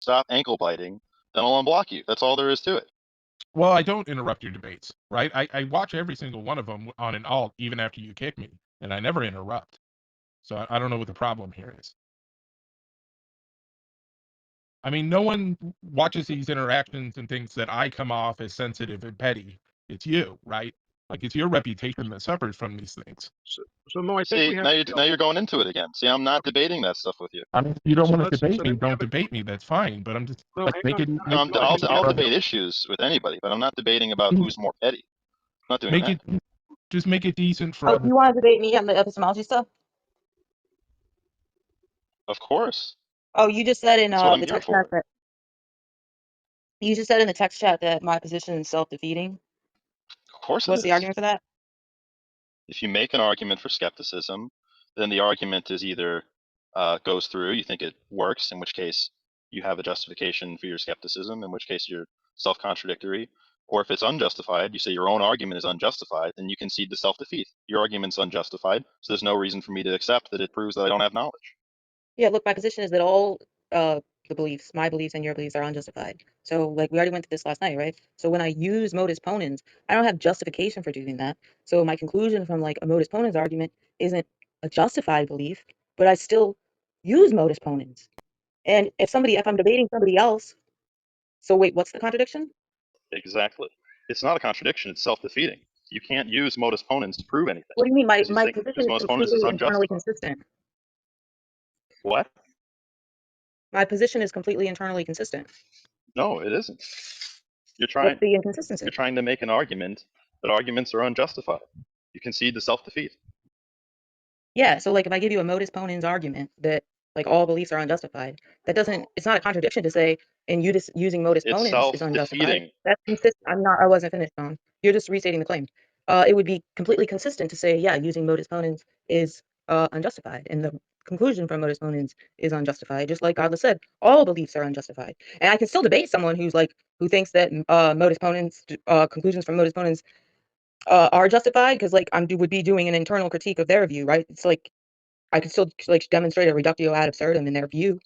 stop ankle biting, then I'll unblock you. That's all there is to it. Well, I don't interrupt your debates, right? I watch every single one of them on an alt, even after you kick me, and I never interrupt. So I don't know what the problem here is. I mean, no one watches these interactions and thinks that I come off as sensitive and petty. It's you, right? Like, it's your reputation that suffers from these things. So Mo, I think See, we have now you're going into it again. See, I'm not debating that stuff with you. I mean, if you don't So want to debate so me, then we don't have a- debate me. That's fine. But I'm just No, like hang making. on. No, I'll debate issues with anybody, but I'm not debating about who's more petty. I'm not doing Make that. it just make it decent for Oh, other. you want to debate me on the epistemology stuff? Of course. Oh, you just said in That's what I'm the here text for. chat that you just said in the text chat that my position is self-defeating. Of course What's it the is. argument for that? If you make an argument for skepticism, then the argument is either goes through, you think it works, in which case you have a justification for your skepticism, in which case you're self-contradictory. Or if it's unjustified, you say your own argument is unjustified, then you concede to self-defeat. Your argument's unjustified, so there's no reason for me to accept that it proves that I don't have knowledge. Yeah, look, my position is that all the beliefs, my beliefs and your beliefs, are unjustified. So, like, we already went through this last night, right? So when I use modus ponens, I don't have justification for doing that. So my conclusion from like a modus ponens argument isn't a justified belief, but I still use modus ponens. And if I'm debating somebody else, so wait, what's the contradiction? Exactly. It's not a contradiction, it's self-defeating. You can't use modus ponens to prove anything. What do you mean? My Because you think position is modus ponens is completely internally unjustified. consistent. What? My position is completely internally consistent. No, it isn't. What's the inconsistency? You're trying to make an argument that arguments are unjustified. You concede to self-defeat. Yeah, so like if I give you a modus ponens argument that like all beliefs are unjustified, it's not a contradiction to say and you just using modus It's ponens is unjustified. self-defeating. That's consistent. I wasn't finished on. You're just restating the claim. It would be completely consistent to say, yeah, using modus ponens is unjustified, and the conclusion from modus ponens is unjustified. Just like Godless said, all beliefs are unjustified. And I can still debate someone who thinks that modus ponens conclusions from modus ponens are justified, because like would be doing an internal critique of their view, right? It's like I could still like demonstrate a reductio ad absurdum in their view,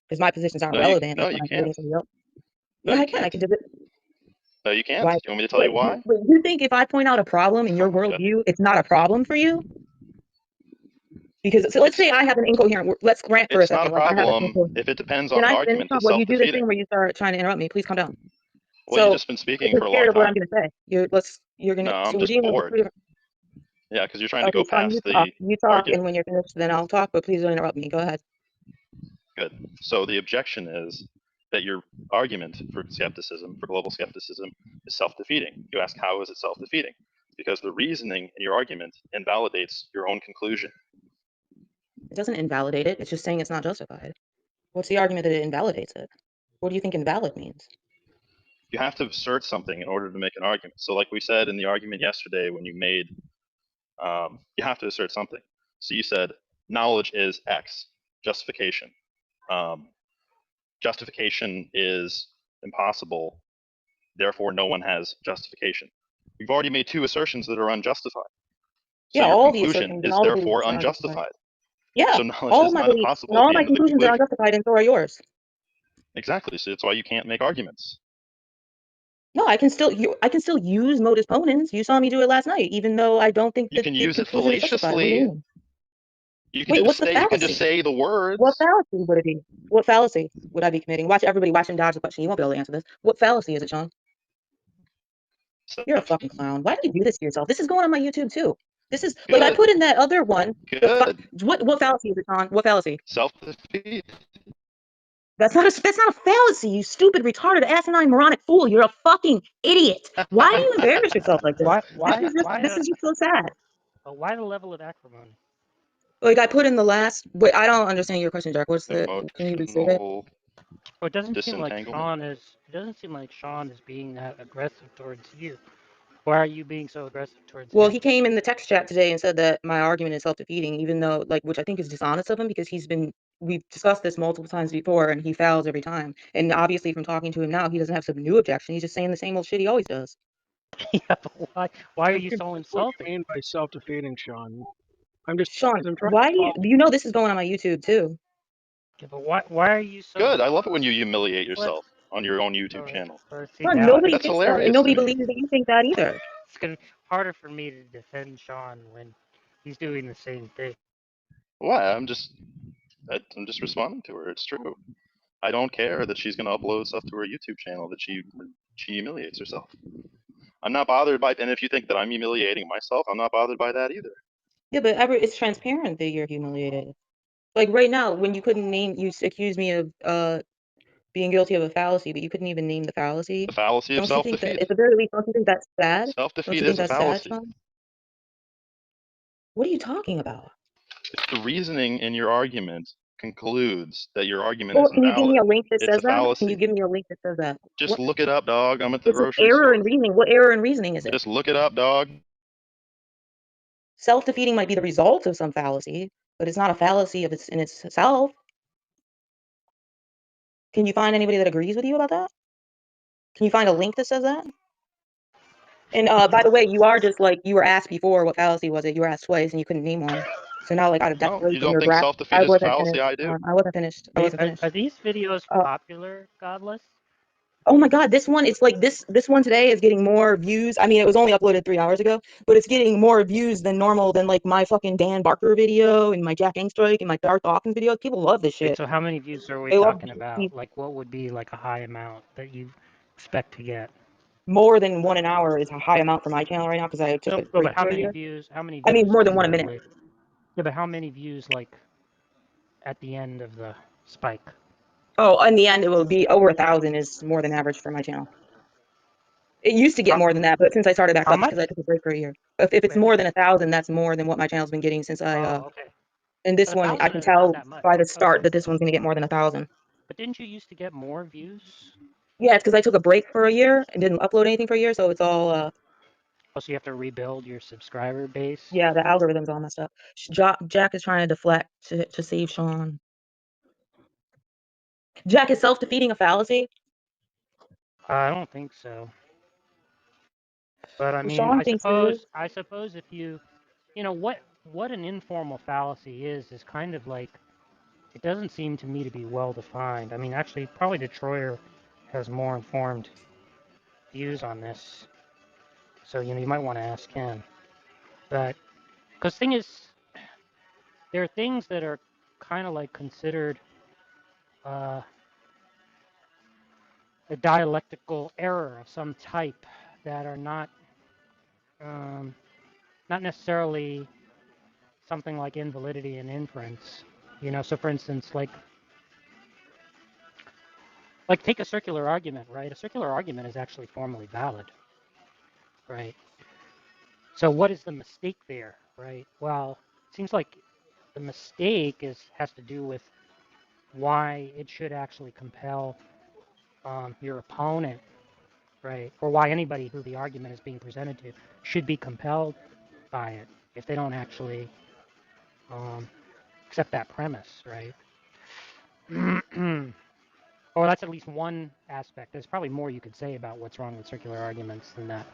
because my positions aren't relevant. No, you can't. No, I can. I can do it. No, you can't. Why? Do you want me to tell you why? Wait, you think if I point out a problem in your worldview, it's not a problem for you? Because so let's say I have an incoherent. Let's grant for a second. It's not a problem if it depends on the argument. It's well, you do this thing self-defeating. where you start trying to interrupt me. Please calm down. Well, you've just been speaking for a long Of what I'm time. going to say. You're going to. No, I'm just bored. Yeah, because you're trying to go past the You talk, argument. and when you're finished, then I'll talk. But please don't interrupt me. Go ahead. Good. So the objection is that your argument for skepticism, for global skepticism, is self-defeating. You ask, how is it self-defeating? Because the reasoning in your argument invalidates your own conclusion. It doesn't invalidate it. It's just saying it's not justified. What's the argument that it invalidates it? What do you think invalid means? You have to assert something in order to make an argument. So like we said in the argument yesterday when you made, you have to assert something. So you said, knowledge is X, justification. Justification is impossible, therefore no one has justification. You've already made two assertions that are unjustified. So yeah, your conclusion is therefore unjustified. Yeah, so knowledge is not impossible. All my conclusions are unjustified, and so are yours. Exactly. So that's why you can't make arguments. No, I can still use modus ponens. You saw me do it last night, even though I don't think you can use it fallaciously. You can just say the words. What fallacy would it be? What fallacy would I be committing? Watch everybody watching dodge the question. You won't be able to answer this. What fallacy is it, Sean? You're a fucking clown. Why do you do this to yourself? This is going on my YouTube too. This is like I put in that other one. What fallacy is it, Sean? What fallacy? Self-defeat. That's not a fallacy, you stupid, retarded, asinine, moronic fool. You're a fucking idiot. Why do you embarrass yourself like this? This is just so sad. Why the level of acrimony? Like I put in the last. Wait, I don't understand your question, Jack. What's the? Can you restate it? Well, it doesn't seem like Sean is. It doesn't seem like Sean is being that aggressive towards you. Why are you being so aggressive towards him? Well, he came in the text chat today and said that my argument is self-defeating, even though, like, which I think is dishonest of him, because we've discussed this multiple times before, and he fouls every time. And obviously, from talking to him now, he doesn't have some new objection. He's just saying the same old shit he always does. Yeah, but why are you so insulting? What do you mean by self-defeating, Sean? I'm just Sean. Why do you know this is going on my YouTube too? Yeah, but why are you so Good. I love it when you humiliate yourself on your own YouTube channel. See, Well, now nobody That's thinks that, and hilarious to nobody me. believes that you think that either. it's gonna be harder for me to defend Sean when he's doing the same thing. What? I'm just responding to her. It's true. I don't care that she's gonna upload stuff to her YouTube channel that she humiliates herself. I'm not bothered by, and if you think that I'm humiliating myself, I'm not bothered by that either. Yeah, but it's transparent that you're humiliated. Like right now, when you couldn't name, you accused me of being guilty of a fallacy, but you couldn't even name the fallacy. The fallacy of Don't you think that, self-defeat. at the very least, don't you think that's sad? Don't Self-defeat you think is a that's sad, fallacy. Sean? What are you talking about? If the reasoning in your argument concludes that your argument Well, is can you give me invalid, a link that it's says a that? Can you fallacy. give me a link that says that? Just What? look it up, dog. I'm at the It's an grocery error store. in reasoning. What error in reasoning is it? Just look it up, dog. Self-defeating might be the result of some fallacy, but it's not a fallacy of in itself. Can you find anybody that agrees with you about that? Can you find a link that says that? And by the way, you are just like you were asked before what fallacy was it. You were asked twice and you couldn't name one. So now, like out of No, you desperation, don't you're think grab. self-defeat I is a wasn't fallacy? finished. I do. I wasn't finished. I wasn't finished. Are these videos popular, Godless? Oh my God, this one, it's like this one today is getting more views. I mean, it was only uploaded 3 hours ago, but it's getting more views than normal than like my fucking Dan Barker video and my Jack Angstrike and my Darth Dawkins videos. People love this Wait, shit. so how many views are we They love talking about? Like, what would be like a high amount that you expect to get? more than one an hour is a high amount for my channel right now because I took a No, break but how for a many year. views? How many I views? mean, more than do one a you minute. like- Yeah, but how many views like at the end of the spike? Oh, in the end, it will be over 1,000 is more than average for my channel. It used to get more than that, but since I started back How up because I much? took a break for a year. If it's more than 1,000, that's more than what my channel's been getting since I Oh, okay. and this But one I 1,000 can is not tell that much. by the start Okay. that this one's gonna get more than 1,000. But didn't you used to get more views? Yeah, it's because I took a break for a year and didn't upload anything for a year, so it's all Oh, so you have to rebuild your subscriber base? yeah, the algorithm's all messed up. Jack is trying to deflect to save Sean. Jack, is self-defeating a fallacy? I don't think so. But I Well, mean, Sean thinks it is. I suppose if you know what an informal fallacy is kind of like, it doesn't seem to me to be well defined. I mean, actually, probably Detroyer has more informed views on this, so you might want to ask him. But because thing is, there are things that are kind of like considered a dialectical error of some type that are not necessarily something like invalidity and inference. So for instance, like take a circular argument, right? A circular argument is actually formally valid, right? So what is the mistake there, right? Well, it seems like the mistake has to do with why it should actually compel your opponent, right? Or why anybody who the argument is being presented to should be compelled by it if they don't actually accept that premise, right? Or that's at least one aspect. There's probably more you could say about what's wrong with circular arguments than that.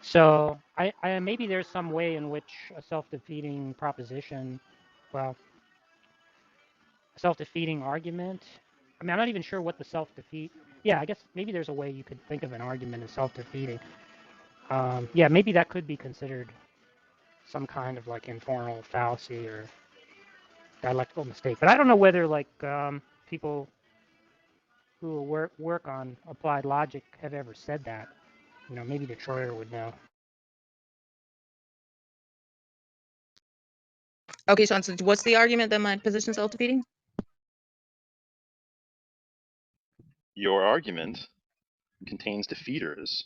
So maybe there's some way in which a self-defeating proposition, well, a self-defeating argument. I mean, I'm not even sure what the self-defeat. Yeah, I guess maybe there's a way you could think of an argument as self-defeating. Yeah, maybe that could be considered some kind of like informal fallacy or dialectical mistake. But I don't know whether like people who work on applied logic have ever said that. Maybe Detroyer would know. Okay, Sean, so what's the argument that my position is self-defeating? Your argument contains defeaters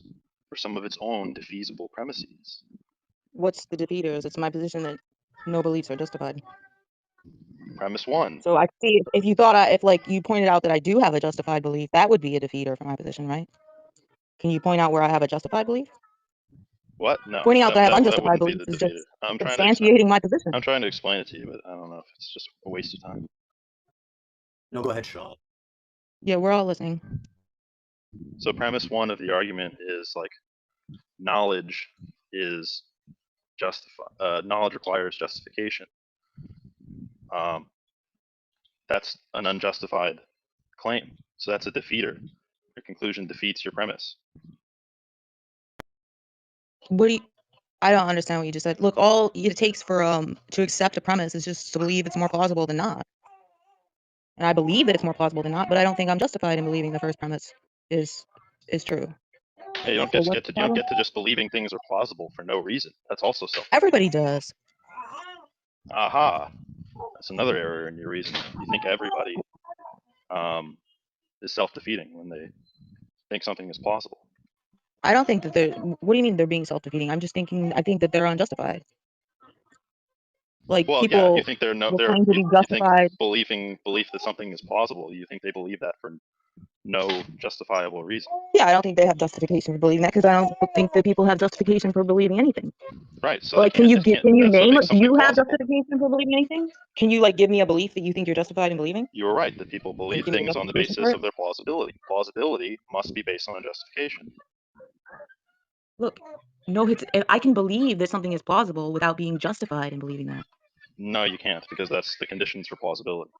for some of its own defeasible premises. What's the defeaters? It's my position that no beliefs are justified. Premise 1. So I see if you thought if like you pointed out that I do have a justified belief, that would be a defeater for my position, right? Can you point out where I have a justified belief? What? No. Pointing out that I have that unjustified wouldn't be beliefs the is defeater. just substantiating my position. I'm trying to explain it to you, but I don't know if it's just a waste of time. No, go ahead, Sean. Yeah, we're all listening. So premise 1 of the argument is like knowledge is knowledge requires justification. that's an unjustified claim. So that's a defeater. Your conclusion defeats your premise. What do you, I don't understand what you just said. Look, all it takes for to accept a premise is just to believe it's more plausible than not. And I believe that it's more plausible than not, but I don't think I'm justified in believing the first premise is true. Yeah, you don't So get, what's the you don't problem? get to just believing things are plausible for no reason. That's also self. Everybody does. Aha. That's another error in your reasoning. You think everybody is self-defeating when they think something is plausible. I don't think that they're. What do you mean they're being self-defeating? I'm just thinking. I think that they're unjustified. Like Well, yeah, you people think they're will claim to be you think justified. belief that something is plausible. You think they believe that for no justifiable reason. Yeah, I don't think they have justification for believing that because I don't think that people have justification for believing anything. Right. So Like, they can't. can you That's what name? makes Do something you have plausible. justification for believing anything? Can you like give me a belief that you think you're justified in believing? You were right that people believe give me things on the justification for basis it? of their plausibility. Plausibility must be based on a justification. Look, no, I can believe that something is plausible without being justified in believing that. No, you can't, because that's the conditions for plausibility.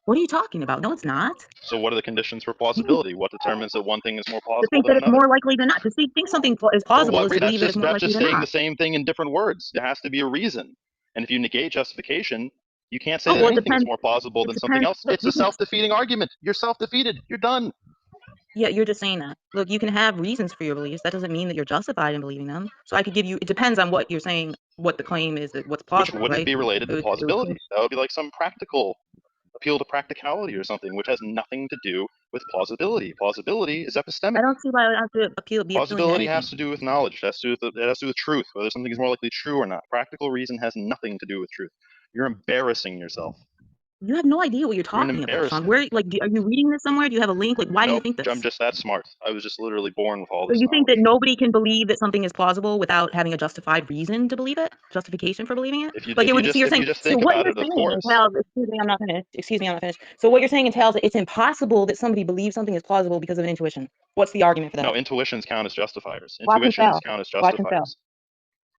What are you talking about? No, it's not. So what are the conditions for plausibility? What determines that one thing is more To plausible think than that it's another? more likely than not. To think something is plausible is to believe that it's more That's likely just than saying not. the same thing in different words. There has to be a reason. And if you negate justification, you can't say Oh, that well, it anything is depends. more plausible It than something depends. else. Look, It's a self-defeating argument. You're self-defeated. You're done. yeah, you're just saying that. Look, you can have reasons for your beliefs. That doesn't mean that you're justified in believing them. So I could give you. It depends on what you're saying. What the claim is that what's Which plausible, wouldn't right? be related to It would plausibility. That would be like some practical appeal to practicality or something, which has nothing to do with plausibility. Plausibility is I epistemic. don't see why I have to be appealing to Plausibility anything. has to do with knowledge. It has to do with truth, whether something is more likely true or not. Practical reason has nothing to do with truth. You're embarrassing yourself. You have no idea what you're You're an talking about, Sean. embarrassment. Where, like, are you reading this somewhere? Do you have a link? Like, why do you Nope, think this? I'm just that smart. I was just literally born with all So this you think that knowledge. nobody can believe that something is plausible without having a justified reason to believe it? Justification for believing it? If you So just think what about you're it, of saying course. entails, excuse me, I'm not finished. Excuse me, I'm not finished. So what you're saying entails that it's impossible that somebody believes something is plausible because of an intuition. What's the argument for that? No, intuitions count as justifiers. Watch and Intuitions fail. count as Watch and fail. justifiers.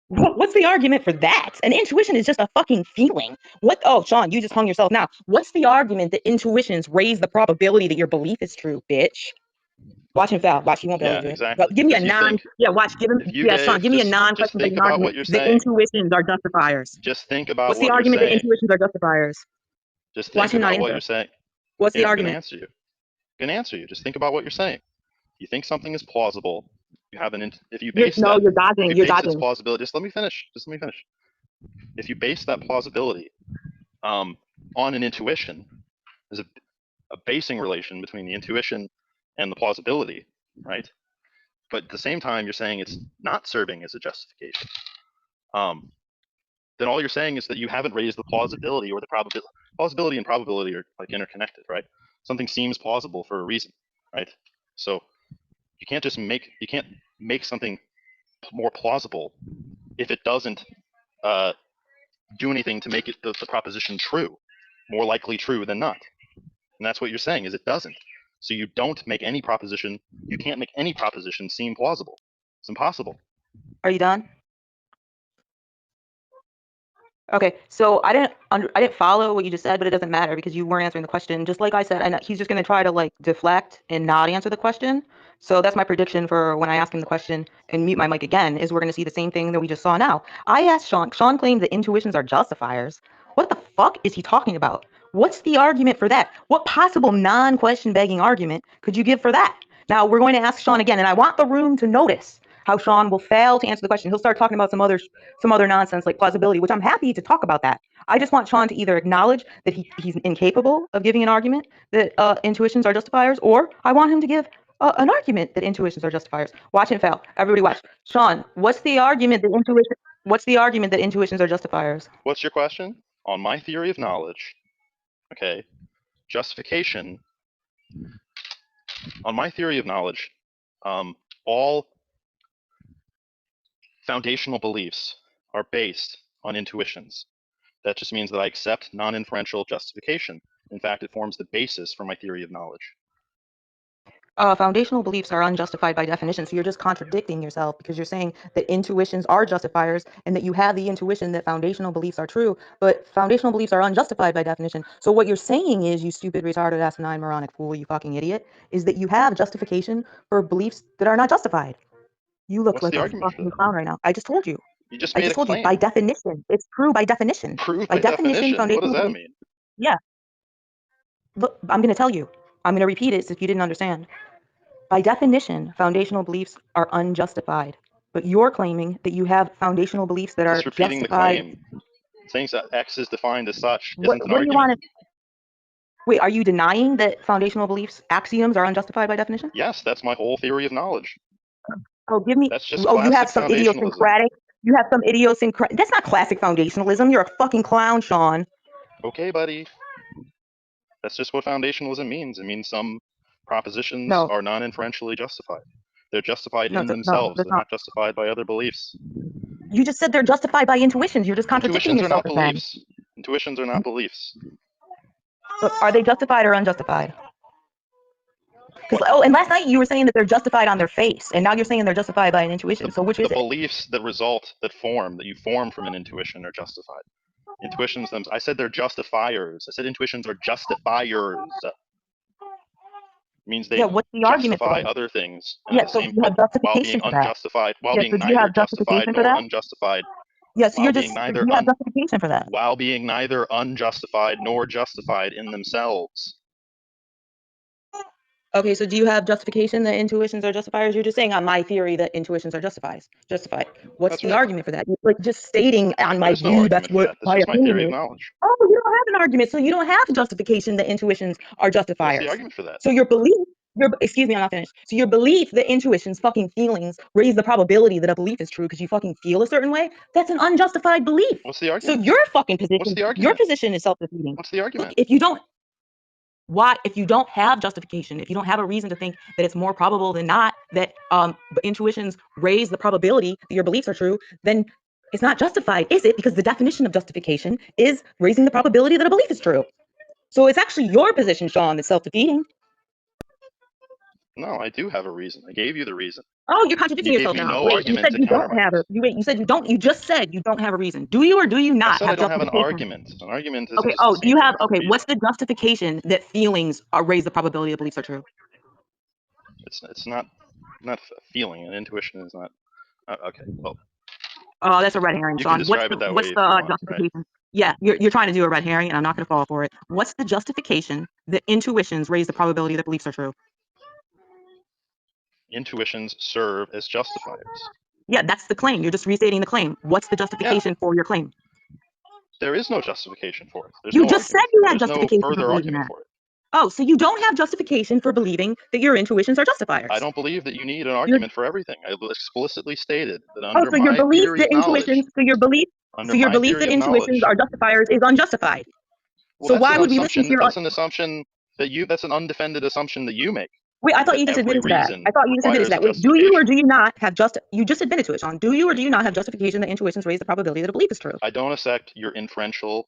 What's the argument for that? An intuition is just a fucking feeling. What? Oh, Sean, you just hung yourself. Now, what's the argument that intuitions raise the probability that your belief is true, bitch? Watch him foul. Watch, he won't be able Yeah, to do it. exactly. But give me a Because you non. think Yeah, watch. Give him. if you Yeah, Sean. gave Give me a just non-question think begging about what argument you're that saying. intuitions are justifiers. Just think about What's the what you're argument that saying. intuitions are justifiers? Just Watch think him not about what answer. you're saying. What's the I'm gonna argument? answer you. I'm gonna answer you. Just think about what you're saying. You think something is plausible. You have if you base No, that. you're dodging. If you You're base its dodging. plausibility. Just let me finish. If you base that plausibility on an intuition, there's a basing relation between the intuition and the plausibility, right? But at the same time, you're saying it's not serving as a justification. Then all you're saying is that you haven't raised the plausibility or the probability. Plausibility and probability are like interconnected, right? Something seems plausible for a reason, right? So you can't make something more plausible if it doesn't do anything to make it the proposition true, more likely true than not. And that's what you're saying is it doesn't. So you don't make any proposition. You can't make any proposition seem plausible. It's impossible. Are you done? Okay, so I didn't follow what you just said, but it doesn't matter because you weren't answering the question. Just like I said, and he's just gonna try to like deflect and not answer the question. So that's my prediction for when I ask him the question and mute my mic again, is we're gonna see the same thing that we just saw now. I asked Sean. Sean claimed that intuitions are justifiers. What the fuck is he talking about? What's the argument for that? What possible non-question begging argument could you give for that? Now we're going to ask Sean again, and I want the room to notice how Sean will fail to answer the question. He'll start talking about some other nonsense like plausibility, which I'm happy to talk about that. I just want Sean to either acknowledge that he's incapable of giving an argument that intuitions are justifiers, or I want him to give an argument that intuitions are justifiers. Watch him fail. Everybody watch. Sean, what's the argument that intuitions are justifiers? What's your question? On my theory of knowledge, okay, justification. On my theory of knowledge, all foundational beliefs are based on intuitions. That just means that I accept non-inferential justification. In fact, it forms the basis for my theory of knowledge. Foundational beliefs are unjustified by definition, so you're just contradicting yourself because you're saying that intuitions are justifiers and that you have the intuition that foundational beliefs are true, but foundational beliefs are unjustified by definition. So what you're saying is, you stupid, retarded, asinine, moronic fool, you fucking idiot, is that you have justification for beliefs that are not justified. You look What's like the a argument for fucking that? clown right now. I just told you. You just I made just a told you, by claim. definition. It's true by definition. Prove By by definition, definition. What foundational does that beliefs. mean? Yeah. Look, I'm going to tell you. I'm going to repeat it if you didn't understand. By definition, foundational beliefs are unjustified. But you're claiming that you have foundational beliefs that are Just repeating the justified. claim. Saying that X is defined as such What isn't an do you argument. want to? Wait, are you denying that foundational beliefs, axioms, are unjustified by definition? Yes, that's my whole theory of knowledge. Oh, give me. That's just Oh, you have classic some foundationalism. idiosyncratic. You have some idiosyncratic. That's not classic foundationalism. You're a fucking clown, Sean. Okay, buddy. That's just what foundationalism means. It means some propositions No. are non-inferentially justified. They're justified No, in no, themselves. that's They're not. not justified by other beliefs. You just said they're justified by intuitions. You're just contradicting Intuitions are yourself not again. beliefs. Intuitions are not beliefs. But are they justified or unjustified? What? Oh, and last night you were saying that they're justified on their face, and now you're saying they're justified by an intuition. So which The is it? beliefs that result, that you form from an intuition are justified. Intuitions, I said they're justifiers. I said intuitions are justifiers. It means they Yeah, what's the argument for justify that? other things, and Yeah, at the so same, you have but while being justification for that. unjustified, while Yeah, being so do you neither have justified justification for nor that? unjustified, Yeah, so while you're being just, do neither you have justification for that? while being neither unjustified nor justified in themselves. Okay, so do you have justification that intuitions are justifiers? You're just saying on my theory that intuitions are justified. What's That's the right. argument for that? You're like just stating on my There's no view, that's argument for what that. That's my just my opinion theory of is. knowledge. Oh, you don't have an argument, so you don't have justification that intuitions are What's the justifiers. argument for that? So your belief, excuse me, I'm not finished. So your belief that intuitions, fucking feelings, raise the probability that a belief is true because you fucking feel a certain way, that's an unjustified belief. What's the So argument? your fucking What's position, the your argument? position is self-defeating. What's the Look, argument? if you don't have justification, if you don't have a reason to think that it's more probable than not that intuitions raise the probability that your beliefs are true, then it's not justified, is it? Because the definition of justification is raising the probability that a belief is true. So it's actually your position, Sean, that's self-defeating. No, I do have a reason. I gave you the reason. Oh, you're contradicting You gave yourself me now. no Wait, you argument said to you don't counter have my it. You said you don't. You just said you don't have a reason. Do you or do you I not said I have don't have an justification? argument. An argument is Okay. just Oh, the do you same have? thing as a Okay. reason. What's the justification that feelings raise the probability that beliefs are true? It's not a feeling. An intuition is not. Okay. Well, Oh, that's a red herring, you can Sean. describe it that way What's if you the want, right? justification? Yeah, you're trying to do a red herring, and I'm not going to fall for it. What's the justification that intuitions raise the probability that beliefs are true? Intuitions serve as justifiers. Yeah, that's the claim. You're just restating the claim. What's the justification for your claim? There is no justification for it. There's You no just said argument. you had There's no justification for further believing argument that. for it. Oh, so you don't have justification for believing that your intuitions are justifiers. I don't believe that you need an argument for everything. I explicitly stated that Oh, under so your my belief theory that of knowledge, intuitions, so your belief that intuitions are justifiers is unjustified. well, So that's why an would we listen to assumption. your? That's an assumption that's an undefended assumption that you make. Wait, I thought That you just every admitted to that. reason I thought you just admitted to requires a that. Wait, do you or justification. do you not have you just admitted to it, Sean. Do you or do you not have justification that intuitions raise the probability that a belief is true? I don't accept your inferential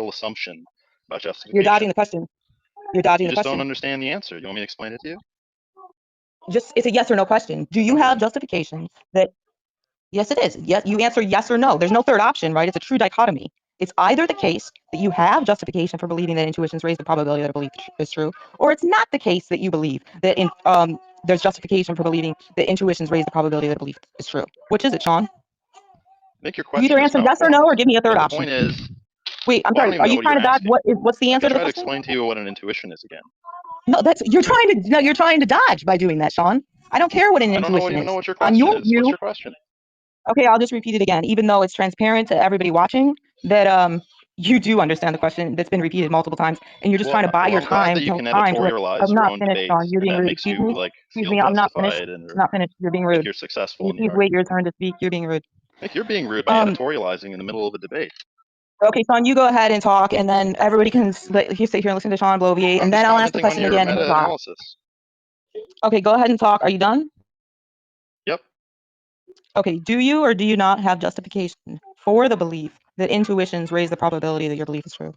assumption about justification. You're dodging the question. You're dodging You the just question. don't understand the answer. You want me to explain it to you? It's a yes or no question. Do you have justification that? Yes, it is. Yes, you answer yes or no. There's no third option, right? It's a true dichotomy. It's either the case that you have justification for believing that intuitions raise the probability that a belief is true, or it's not the case that you believe that there's justification for believing that intuitions raise the probability that a belief is true. Which is it, Sean? Make your You either question as answer yes or no, malformed. or give me a third But the option. point is, Wait, I'm well, I sorry. don't even Are know you what trying you're to dodge? asking. What's the I answer can to the try to question? explain to you what an intuition is again. No, you're trying to dodge by doing that, Sean. I don't care what an I don't intuition even know is. what your On question your is. What's view, your question? okay, I'll just repeat it again, even though it's transparent to everybody watching that you do understand the question that's been repeated multiple times, and you're just trying to buy your I'm glad time that you till can time. editorialize I'm your not own finished, debate, Sean. You're and being that rude. makes Excuse you me. like Excuse feel me. I'm not finished. justified and Not finished. You're being like rude. you're successful Can in you your please wait your argument. turn to speak? You're being rude. Like you're being rude by editorializing in the middle of a debate. Okay, Sean, you go ahead and talk, and then everybody can sit here and listen to Sean bloviate, and then I'll ask the question on your again. meta-analysis. Okay, go ahead and talk. Are you done? Yep. Okay, do you or do you not have justification for the belief that intuitions raise the probability that your belief is true?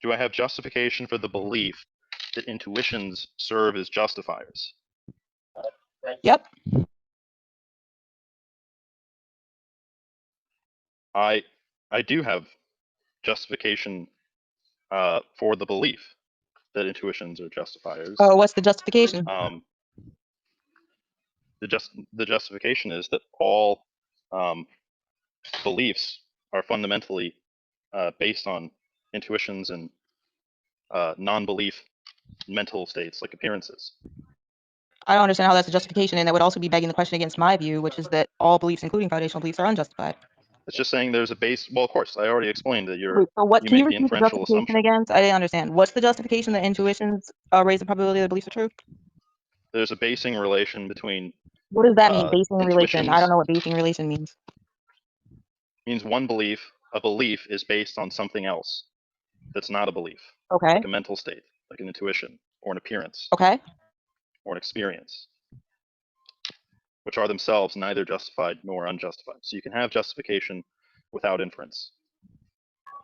Do I have justification for the belief that intuitions serve as justifiers? Yep. I do have justification for the belief that intuitions are justifiers. Oh, what's the justification? The justification is that all beliefs are fundamentally based on intuitions and non-belief mental states like appearances. I don't understand how that's a justification, and that would also be begging the question against my view, which is that all beliefs, including foundational beliefs, are unjustified. It's just saying there's a base. Well, of course, I already explained that Wait, so what? you Can you make the repeat the inferential justification assumption. again? I didn't understand. What's the justification that intuitions raise the probability that the beliefs are true? There's a basing relation between. What does that mean? Basing relation. I intuitions. don't know what basing relation means. Means a belief is based on something else that's not a belief, Okay. like a mental state, like an intuition or an appearance Okay. or an experience, which are themselves neither justified nor unjustified. So you can have justification without inference.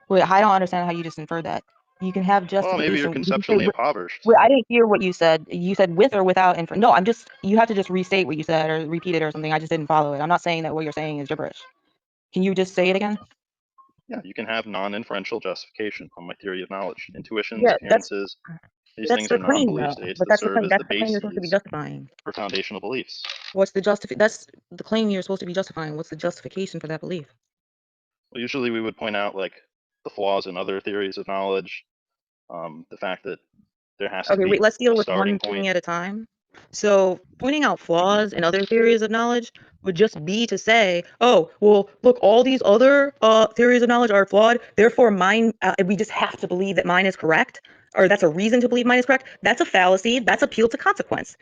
Wait, I don't understand how you just inferred that. You can have justification. Well, maybe you're Did you say conceptually impoverished. Wait, I didn't hear what you said. You said with or without inference. No, you have to just restate what you said or repeat it or something. I just didn't follow it. I'm not saying that what you're saying is gibberish. Can you just say it again? Yeah, you can have non-inferential justification on my theory of knowledge. Intuitions, Yeah, appearances, these that's things the are claim, non-belief though. states But that that's the serve claim. as That's the the claim you're supposed to be bases justifying. for foundational beliefs. What's the That's the claim you're supposed to be justifying. What's the justification for that belief? Well, usually we would point out like the flaws in other theories of knowledge, the fact that there has to Okay, be wait, let's deal a with starting one point. thing at a time. So pointing out flaws in other theories of knowledge would just be to say, oh, well, look, all these other theories of knowledge are flawed, therefore mine, we just have to believe that mine is correct, or that's a reason to believe mine is correct. That's a fallacy. That's appeal to consequence.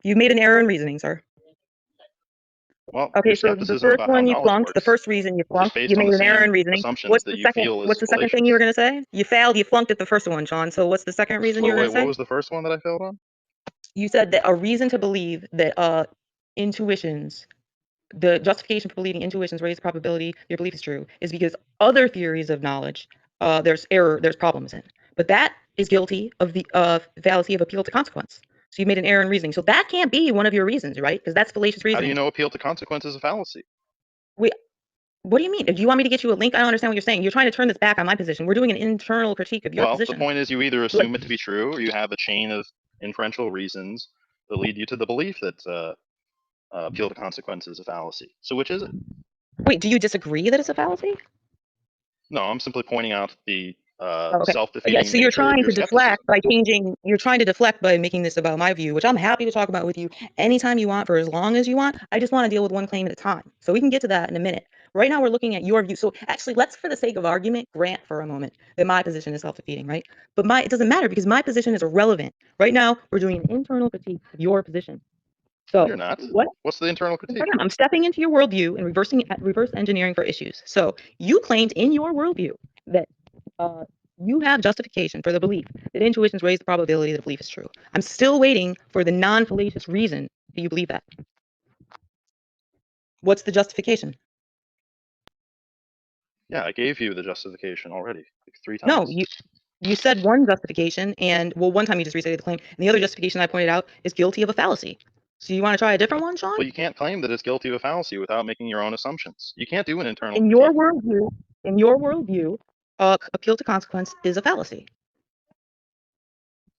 You made an error in reasoning, sir. Well, Okay, your so the skepticism first about how one you knowledge flunked, the works first reason you is just flunked, based you on made the an error in same reasoning. assumptions What's that the you second? feel is What's the second thing you were fallacious. gonna say? You failed. You flunked at the first one, Sean. So what's the second reason you were gonna Wait, what say? was the first one that I failed on? You said that a reason to believe that intuitions, the justification for believing intuitions raise the probability your belief is true is because other theories of knowledge, there's problems in. But that is guilty of the fallacy of appeal to consequence. So you made an error in reasoning. So that can't be one of your reasons, right? Because that's fallacious reasoning. How do you know appeal to consequence is a fallacy? Wait, what do you mean? Do you want me to get you a link? I don't understand what you're saying. You're trying to turn this back on my position. We're doing an internal critique of your position. Well, the point is you either assume it to be true or you have a chain of inferential reasons that lead you to the belief that appeal to consequence is a fallacy. So which is it? Wait, do you disagree that it's a fallacy? No, I'm simply pointing out the Okay. self-defeating Yeah, so you're nature of trying your to deflect skepticism. by you're trying to deflect by making this about my view, which I'm happy to talk about with you anytime you want for as long as you want. I just want to deal with one claim at a time. So we can get to that in a minute. Right now we're looking at your view. So actually, let's, for the sake of argument, grant for a moment that my position is self-defeating, right? But it doesn't matter because my position is irrelevant. Right now, we're doing an internal critique of your position. So You're not. what? What's the internal critique? I'm stepping into your worldview and reverse engineering for issues. So you claimed in your worldview that you have justification for the belief that intuitions raise the probability that the belief is true. I'm still waiting for the non-fallacious reason that you believe that. What's the justification? Yeah, I gave you the justification already, like 3 times. No, you said one justification, and well, one time you just restated the claim, and the other justification I pointed out is guilty of a fallacy. So you want to try a different one, Sean? Well, you can't claim that it's guilty of a fallacy without making your own assumptions. You can't do an internal In critique. your worldview, appeal to consequence is a fallacy.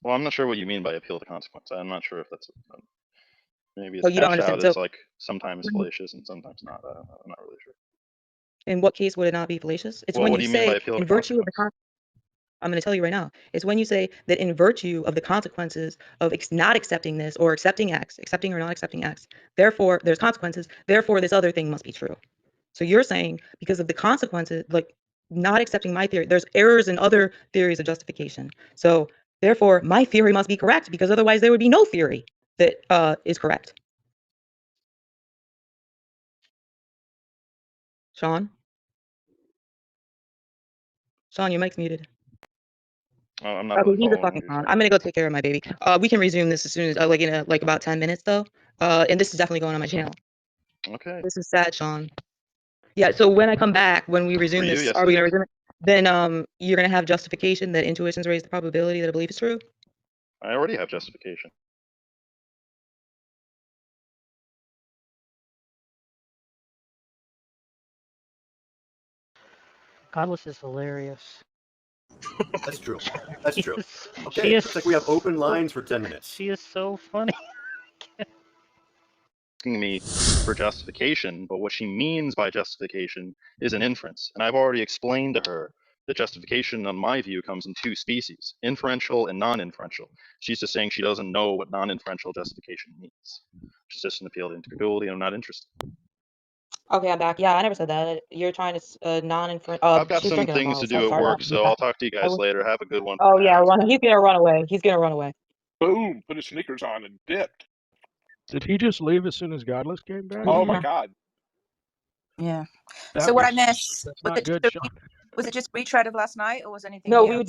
Well, I'm not sure what you mean by appeal to consequence. I'm not sure if that's maybe Oh, it's you don't hashed out understand. as like sometimes fallacious and sometimes not. I'm not really sure. In what case would it not be fallacious? It's Well, when what you do you mean by say appeal in to virtue of the consequence? I'm going to tell you right now. It's when you say that in virtue of the consequences of not accepting this or accepting X, accepting or not accepting X, therefore there's consequences, therefore this other thing must be true. So you're saying because of the consequences, like not accepting my theory, there's errors in other theories of justification. So therefore my theory must be correct because otherwise there would be no theory that is correct. Sean? Sean, your mic's muted. Oh, I'm not really He's a following fucking what you're clown. saying. I'm gonna go take care of my baby. We can resume this as soon as like in about 10 minutes though. And this is definitely going on my channel. Okay. This is sad, Sean. Yeah, so when I come back, when we resume For you, this, yes, are it we gonna is. resume it? then you're going to have justification that intuitions raise the probability that a belief is true. I already have justification. Godless is hilarious. That's true. That's She true. is- Okay, she is looks like we have open so- lines for 10 minutes. She is so funny. Asking me for justification, but what she means by justification is an inference. And I've already explained to her that justification, on my view, comes in two species, inferential and non-inferential. She's just saying she doesn't know what non-inferential justification means. She's just an appeal to integrability, and I'm not interested. Okay, I'm back. Yeah, I never said that. You're trying to non-infer. I've got she's some drinking things to alcohol, do at sorry work, about so I'll talk to you guys later. Have a good one. Oh yeah, he's gonna run away. He's gonna run away. Boom! Put his sneakers on and dipped. Did he just leave as soon as Godless came back? Oh my Yeah. god! Yeah. That So what I was- missed That's was not it good, just Sean. was it just retread of last night, or was anything No, new? we